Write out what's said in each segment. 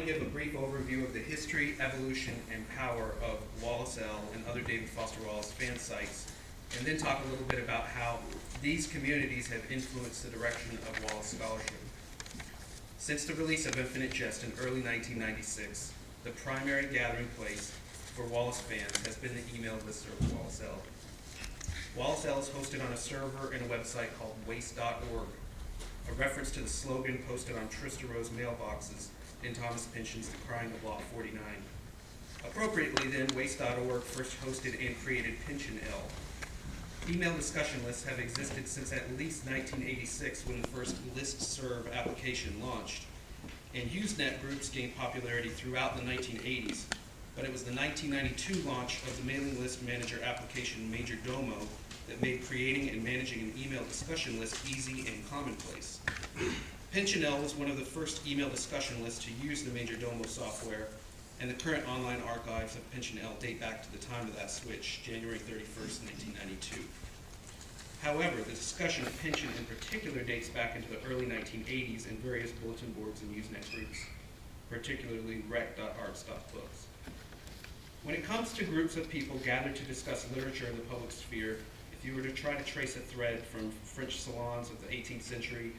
give a brief overview of the history, evolution, and power of Wallace L. and other David Foster Wallace fan sites, and then talk a little bit about how these communities have influenced the direction of Wallace scholarship. Since the release of Infinite Jest in early 1996, the primary gathering place for Wallace fans has been the email listserv Wallace L. Wallace L is hosted on a server and a website called waste.org, a reference to the slogan posted on Trista Rose mailboxes in Thomas Pynchon's The Crying of Lot 49. Appropriately then, waste.org first hosted and created Pynchon L. Email discussion lists have existed since at least 1986 when the first listserv application launched, and Usenet groups gained popularity throughout the 1980s, but it was the 1992 launch of the mailing list manager application Major Domo that made creating and managing an email discussion list easy and commonplace. Pynchon L was one of the first email discussion lists to use the Major Domo software, and the current online archives of Pynchon L date back to the time of that switch, January 31st, 1992. However, the discussion of Pynchon in particular dates back into the early 1980s in various bulletin boards and Usenet groups, particularly rec.arts.books. When it comes to groups of people gathered to discuss literature in the public sphere, if you were to try to trace a thread from French salons of the 18th century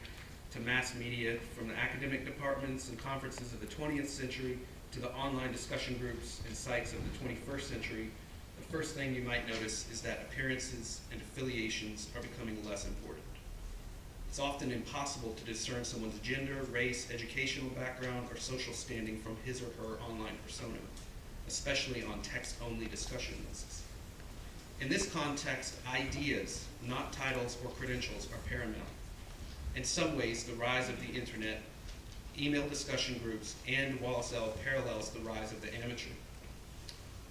to mass media, from the academic departments and conferences of the 20th century to the online discussion groups and sites of the 21st century, the first thing you might notice is that appearances and affiliations are becoming less important. It's often impossible to discern someone's gender, race, educational background, or social standing from his or her online persona, especially on text-only discussion lists. In this context, ideas, not titles or credentials, are paramount. In some ways, the rise of the internet, email discussion groups, and Wallace L parallels the rise of the amateur.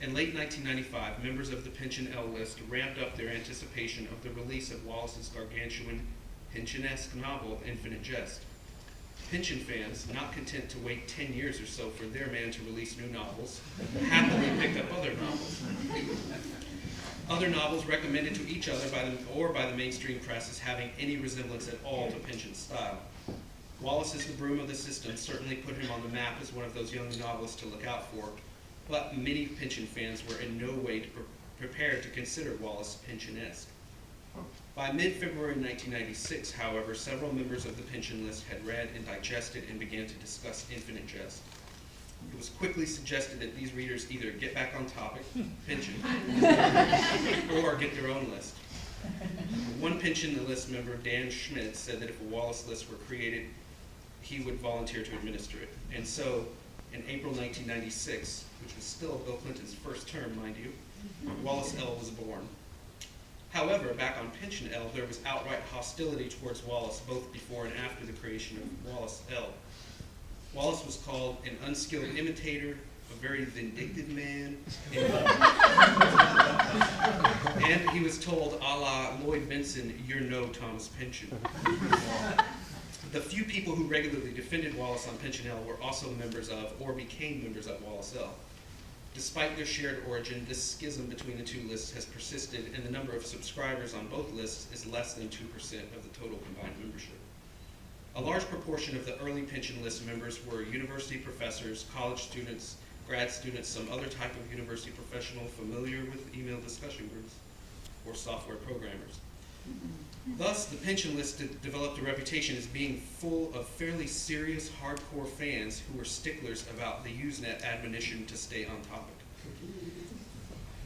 In late 1995, members of the Pynchon L list ramped up their anticipation of the release of Wallace's gargantuan, Pynchon-esque novel, Infinite Jest. Pynchon fans, not content to wait 10 years or so for their man to release new novels, happily picked up other novels. Other novels recommended to each other by the mainstream press as having any resemblance at all to Pynchon's style. Wallace is the broom of the system, certainly put him on the map as one of those young novelists to look out for, but many Pynchon fans were in no way prepared to consider Wallace Pynchon-esque. By mid-February 1996, however, several members of the Pynchon list had read and digested and began to discuss Infinite Jest. It was quickly suggested that these readers either get back on topic, Pynchon, or get their own list. One Pynchon list member, Dan Schmidt, said that if a Wallace list were created, he would volunteer to administer it. And so, in April 1996, which was still Bill Clinton's first term, mind you, Wallace L was born. However, back on Pynchon L, there was outright hostility towards Wallace both before and after the creation of Wallace L. Wallace was called an unskilled imitator, a very vindictive man, and he was told, a la Lloyd Benson, "You're no Thomas Pynchon." The few people who regularly defended Wallace on Pynchon L were also members of, or became members of, Wallace L. Despite their shared origin, this schism between the two lists has persisted, and the number of subscribers on both lists is less than 2% of the total combined membership. A large proportion of the early Pynchon list members were university professors, college students, grad students, some other type of university professional familiar with email discussion groups, or software programmers. Thus, the Pynchon list developed a reputation as being full of fairly serious, hardcore fans who were sticklers about the Usenet admonition to stay on topic.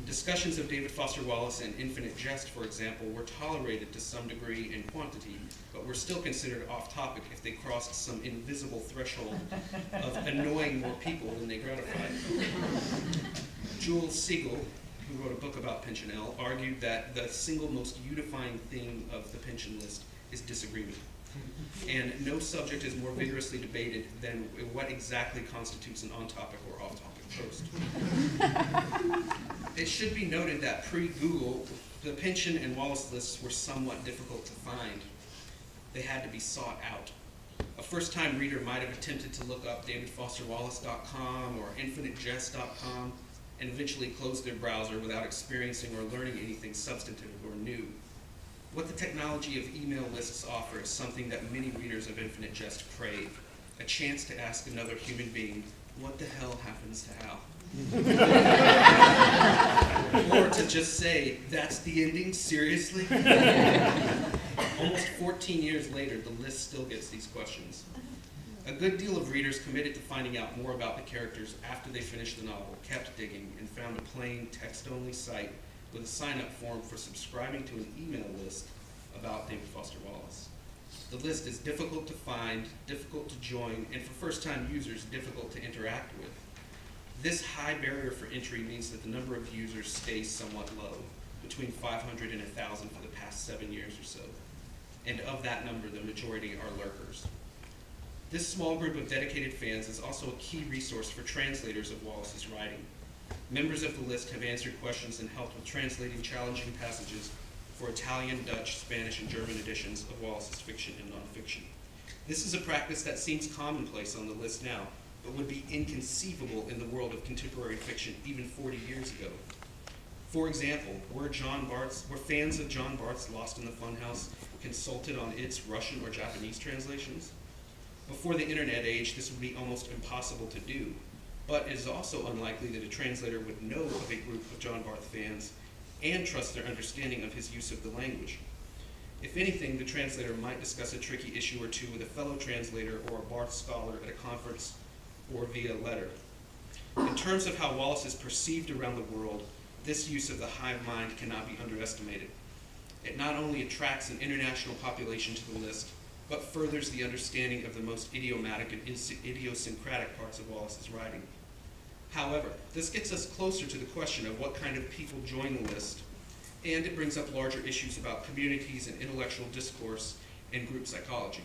Discussions of David Foster Wallace and Infinite Jest, for example, were tolerated to some degree in quantity, but were still considered off-topic if they crossed some invisible threshold of annoying more people than they gratified. Jules Siegel, who wrote a book about Pynchon L, argued that the single most unifying theme of the Pynchon list is disagreement. And no subject is more vigorously debated than what exactly constitutes an on-topic or off-topic post. It should be noted that pre-Google, the Pynchon and Wallace lists were somewhat difficult to find. They had to be sought out. A first-time reader might have attempted to look up davidfosterwallace.com or infinitejest.com and eventually closed their browser without experiencing or learning anything substantive or new. What the technology of email lists offer is something that many readers of Infinite Jest crave: a chance to ask another human being, what the hell happens to Hal? Or to just say, that's the ending, seriously? Almost 14 years later, the list still gets these questions. A good deal of readers committed to finding out more about the characters after they finished the novel kept digging and found a plain text-only site with a sign-up form for subscribing to an email list about David Foster Wallace. The list is difficult to find, difficult to join, and for first-time users, difficult to interact with. This high barrier for entry means that the number of users stays somewhat low, between 500 and 1,000 for the past 7 years or so. And of that number, the majority are lurkers. This small group of dedicated fans is also a key resource for translators of Wallace's writing. Members of the list have answered questions and helped with translating challenging passages for Italian, Dutch, Spanish, and German editions of Wallace's fiction and nonfiction. This is a practice that seems commonplace on the list now, but would be inconceivable in the world of contemporary fiction even 40 years ago. For example, were fans of John Barth's Lost in the Funhouse consulted on its Russian or Japanese translations? Before the internet age, this would be almost impossible to do, but it is also unlikely that a translator would know of a group of John Barth fans and trust their understanding of his use of the language. If anything, the translator might discuss a tricky issue or two with a fellow translator or a Barth scholar at a conference or via letter. In terms of how Wallace is perceived around the world, this use of the hive mind cannot be underestimated. It not only attracts an international population to the list, but furthers the understanding of the most idiomatic and idiosyncratic parts of Wallace's writing. However, this gets us closer to the question of what kind of people join the list, and it brings up larger issues about communities and intellectual discourse and group psychology.